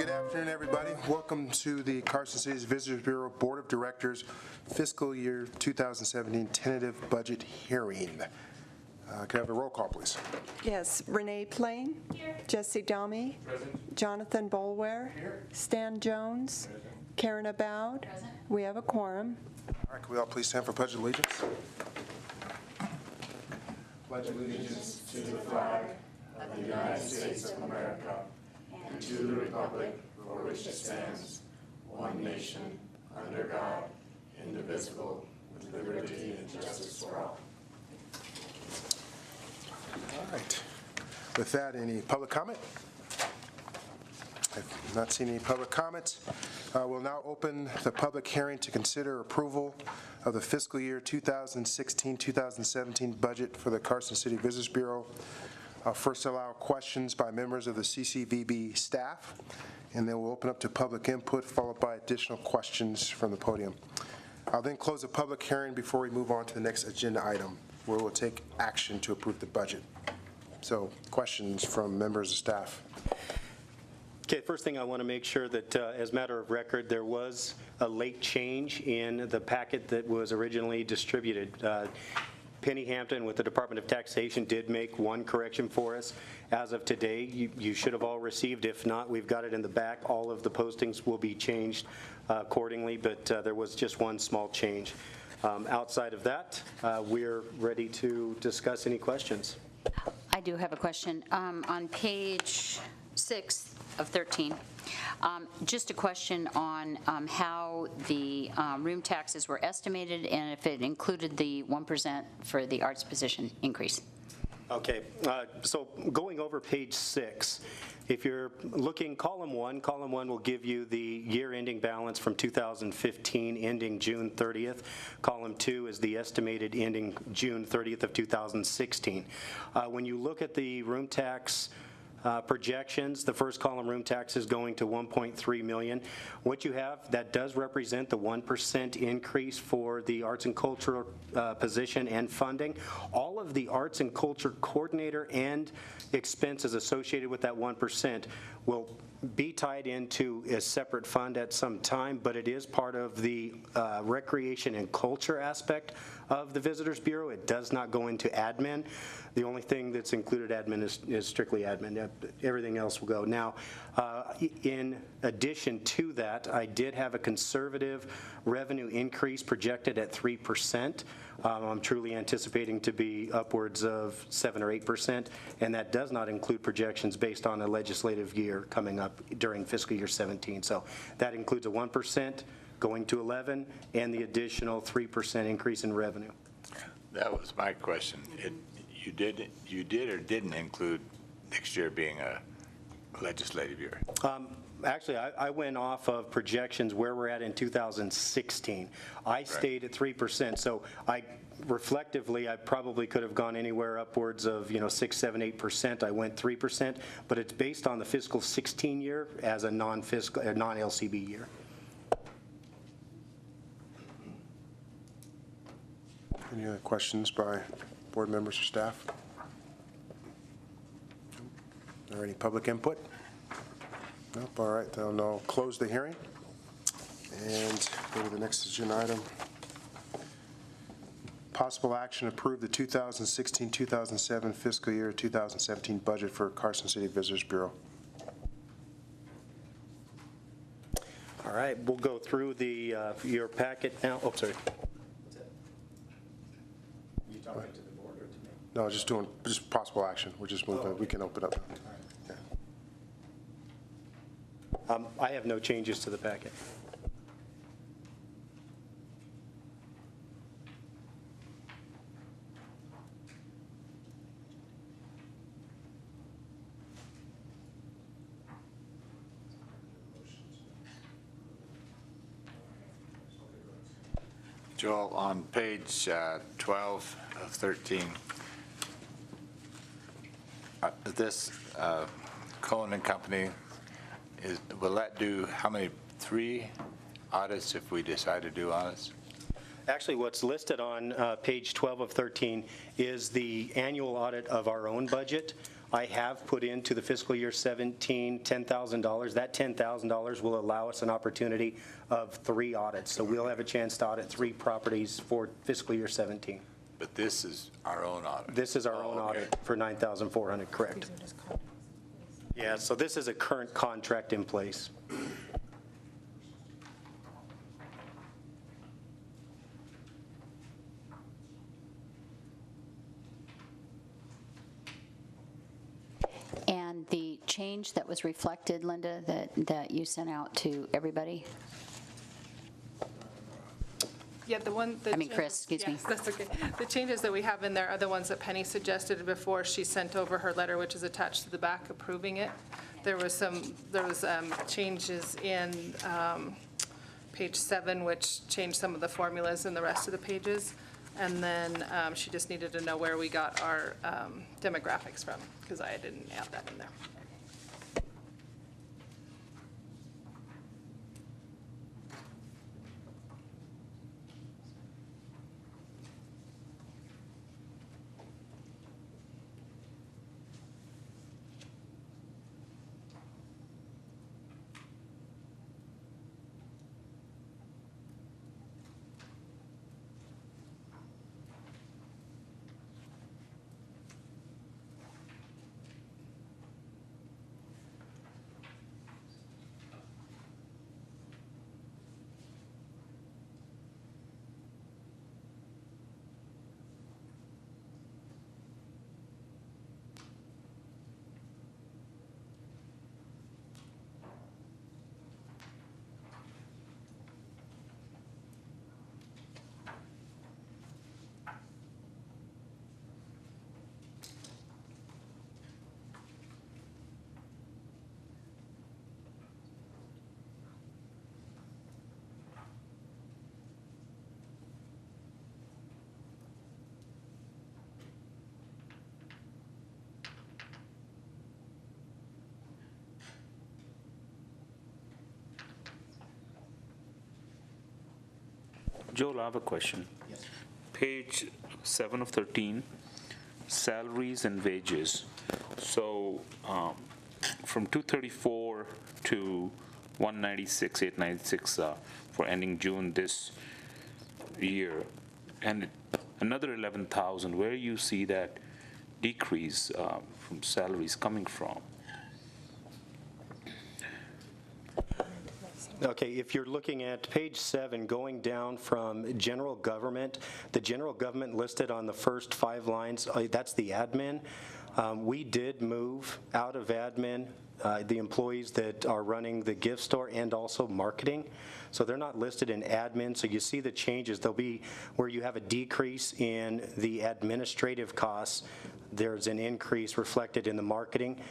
Good afternoon, everybody. Welcome to the Carson City's Visitors Bureau Board of Directors Fiscal Year 2017 Tentative Budget Hearing. Can I have a roll call, please? Yes, Renee Plain. Here. Jesse Domi. Present. Jonathan Bolware. Here. Stan Jones. Present. Karen Aboud. Present. We have a quorum. All right, can we all please stand for Pledge of Allegiance? Pledge allegiance to the flag of the United States of America and to the republic for which it stands, one nation, under God, indivisible, with liberty and justice for all. All right. With that, any public comment? I've not seen any public comments. We'll now open the public hearing to consider approval of the fiscal year 2016-2017 budget for the Carson City Visitors Bureau. I'll first allow questions by members of the CCVB staff, and then we'll open up to public input, followed by additional questions from the podium. I'll then close the public hearing before we move on to the next agenda item, where we'll take action to approve the budget. So, questions from members of staff. Okay, first thing I want to make sure that as a matter of record, there was a late change in the packet that was originally distributed. Penny Hampton with the Department of Taxation did make one correction for us. As of today, you should have all received. If not, we've got it in the back. All of the postings will be changed accordingly, but there was just one small change. Outside of that, we're ready to discuss any questions. I do have a question. On page 6 of 13, just a question on how the room taxes were estimated and if it included the 1% for the arts position increase. Okay, so going over page 6, if you're looking column 1 will give you the year ending balance from 2015 ending June 30th. Column 2 is the estimated ending June 30th of 2016. When you look at the room tax projections, the first column, room tax, is going to $1.3 million. What you have, that does represent the 1% increase for the arts and culture position and funding. All of the arts and culture coordinator and expenses associated with that 1% will be tied into a separate fund at some time, but it is part of the recreation and culture aspect of the Visitors Bureau. It does not go into admin. The only thing that's included admin is strictly admin. Everything else will go. Now, in addition to that, I did have a conservative revenue increase projected at 3%. I'm truly anticipating to be upwards of 7 or 8%, and that does not include projections based on a legislative year coming up during fiscal year 17. So that includes a 1% going to 11 and the additional 3% increase in revenue. That was my question. You did or didn't include next year being a legislative year? Actually, I went off of projections where we're at in 2016. I stayed at 3%, so reflectively, I probably could have gone anywhere upwards of 6, 7, 8%. I went 3%, but it's based on the fiscal 16 year as a non-LCB year. Any other questions by board members or staff? Are there any public input? Nope. All right, then I'll close the hearing and go to the next agenda item. Possible action to approve the 2016-2007 fiscal year 2017 budget for Carson City Visitors Bureau. All right, we'll go through the your packet now. Oh, sorry. You talking to the board or to me? No, just possible action. We're just moving. We can open up. Yeah. I have no changes to the packet. Joel, on page 12 of 13, this Cohen and Company, will that do how many? 3 audits if we decide to do audits? Actually, what's listed on page 12 of 13 is the annual audit of our own budget. I have put into the fiscal year 17 $10,000. That $10,000 will allow us an opportunity of 3 audits. So we'll have a chance to audit 3 properties for fiscal year 17. But this is our own audit? This is our own okay. audit for $9,400, correct? Yeah, so this is a current contract in place. And the change that was reflected, Linda, that you sent out to everybody? Yeah, I mean, Chris, excuse me. Yes, that's okay. The changes that we have in there are the ones that Penny suggested before she sent over her letter, which is attached to the back approving it. There was changes in page 7, which changed some of the formulas in the rest of the pages. And then she just needed to know where we got our demographics from, because I didn't add that in there. Joel, I have a question. Yes. Page 7 of 13, salaries and wages. So from 234 to 196, 896 for ending June this year, and another 11,000, where you see that decrease from salaries coming from? Okay, if you're looking at page 7, going down from general government, the general government listed on the first 5 lines, that's the admin. We did move out of admin the employees that are running the gift store and also marketing. So they're not listed in admin. So you see the changes. There'll be where you have a decrease in the administrative costs. There's an increase reflected in the marketing,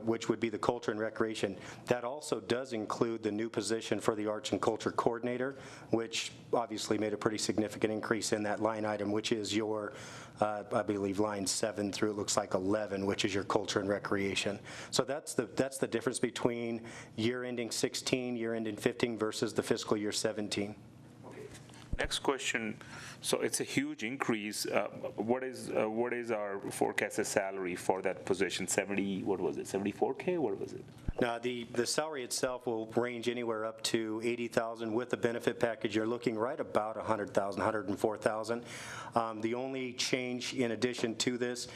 which would be the culture and recreation. That also does include the new position for the arts and culture coordinator, which obviously made a pretty significant increase in that line item, which is your, I believe, line 7 through it looks like 11, which is your culture and recreation. So that's the difference between year ending 16, year ending 15 versus the fiscal year 17. Next question. So it's a huge increase. What is our forecasted salary for that position? 70, what was it, 74K? What was it? Now, the salary itself will range anywhere up to 80,000. With the benefit package, you're looking right about 100,000, 104,000. The only change in addition to this,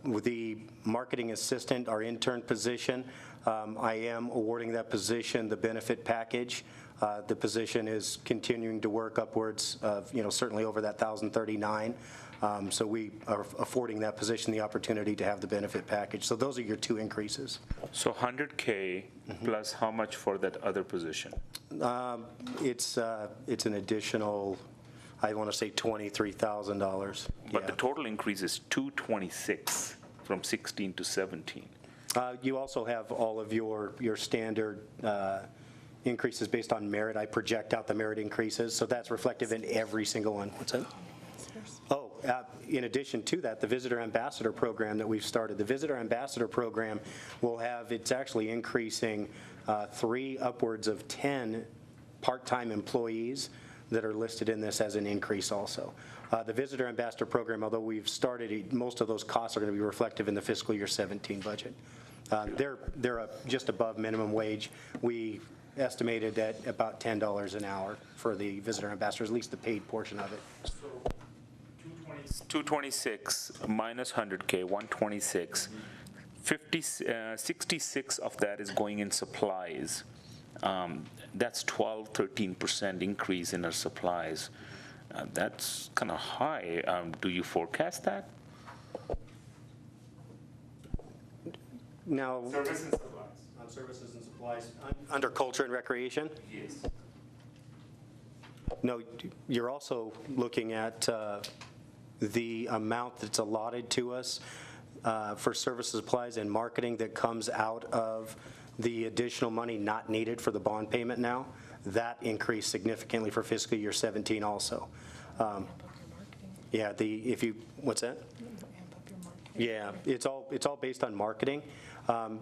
with the marketing assistant, our intern position, I am awarding that position the benefit package. The position is continuing to work upwards of, certainly over that 1,039. So we are affording that position the opportunity to have the benefit package. So those are your 2 increases. So 100K plus how much for that other position? It's an additional, I want to say $23,000. But the total increase is 226 from 16 to 17. You also have all of your standard increases based on merit. I project out the merit increases, so that's reflective in every single one. What's that? Oh, in addition to that, the Visitor Ambassador Program that we've started. The Visitor Ambassador Program will have, it's actually increasing 3 upwards of 10 part-time employees that are listed in this as an increase also. The Visitor Ambassador Program, although we've started, most of those costs are going to be reflective in the fiscal year 17 budget. They're just above minimum wage. We estimated at about $10 an hour for the Visitor Ambassadors, at least the paid portion of it. 226 minus 100K, 126. 66 of that is going in supplies. That's 13% increase in our supplies. That's kind of high. Do you forecast that? Now, Service and supplies. on services and supplies, under culture and recreation? Yes. No, you're also looking at the amount that's allotted to us for services, supplies, and marketing that comes out of the additional money not needed for the bond payment now. That increased significantly for fiscal year 17 also. Yeah, what's that? Yeah, it's all based on marketing.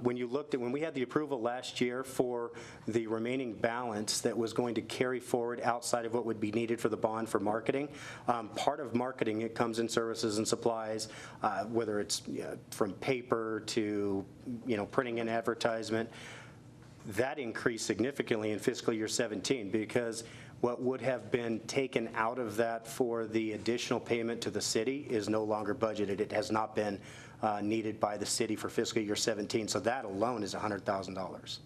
When we had the approval last year for the remaining balance that was going to carry forward outside of what would be needed for the bond for marketing, part of marketing, it comes in services and supplies, whether it's from paper to, printing an advertisement. That increased significantly in fiscal year 17 because what would have been taken out of that for the additional payment to the city is no longer budgeted. It has not been needed by the city for fiscal year 17. So that alone is $100,000.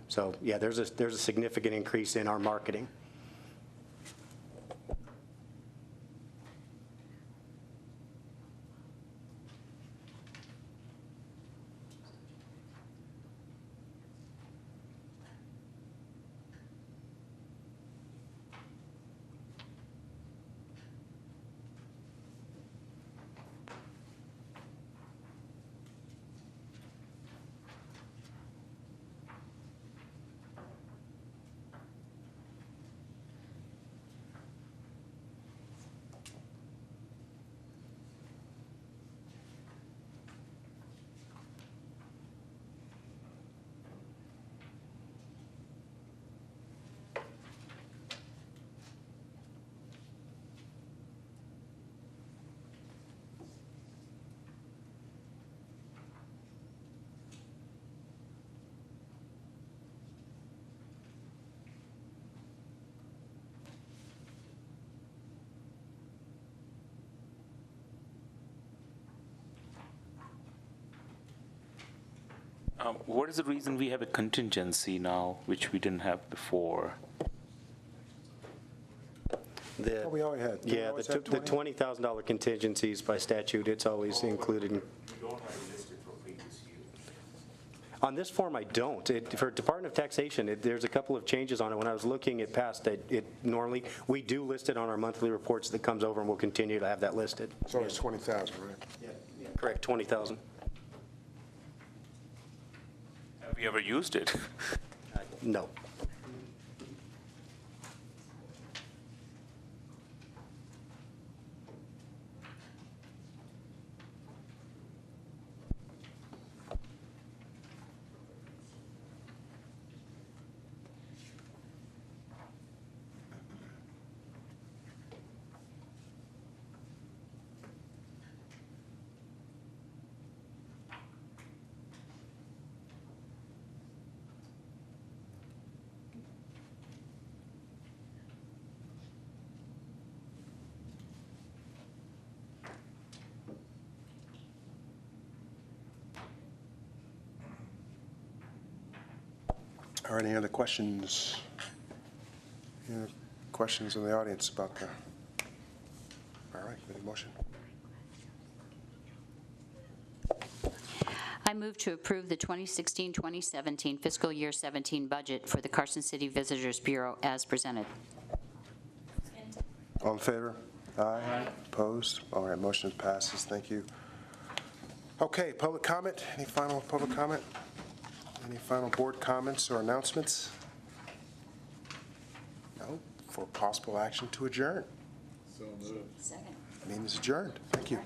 So yeah, there's a significant increase in our marketing. What is the reason we have a contingency now, which we didn't have before? We always had. Yeah, the $20,000 contingencies by statute, it's always included. You don't have it listed for previous years. On this form, I don't. For Department of Taxation, there's a couple of changes on it. When I was looking at past, normally, we do list it on our monthly reports that comes over, and we'll continue to have that listed. It's always 20,000, right? Yeah. Correct, 20,000. Have we ever used it? No. All right, any other questions? Any other questions in the audience about the, all right, with the motion? I move to approve the 2016-2017 fiscal year 17 budget for the Carson City Visitors Bureau as presented. All in favor? Aye. Opposed? All right, motion passes. Thank you. Okay, public comment? Any final public comment? Any final board comments or announcements? No? For possible action to adjourn. Second. Meeting is adjourned. Thank you.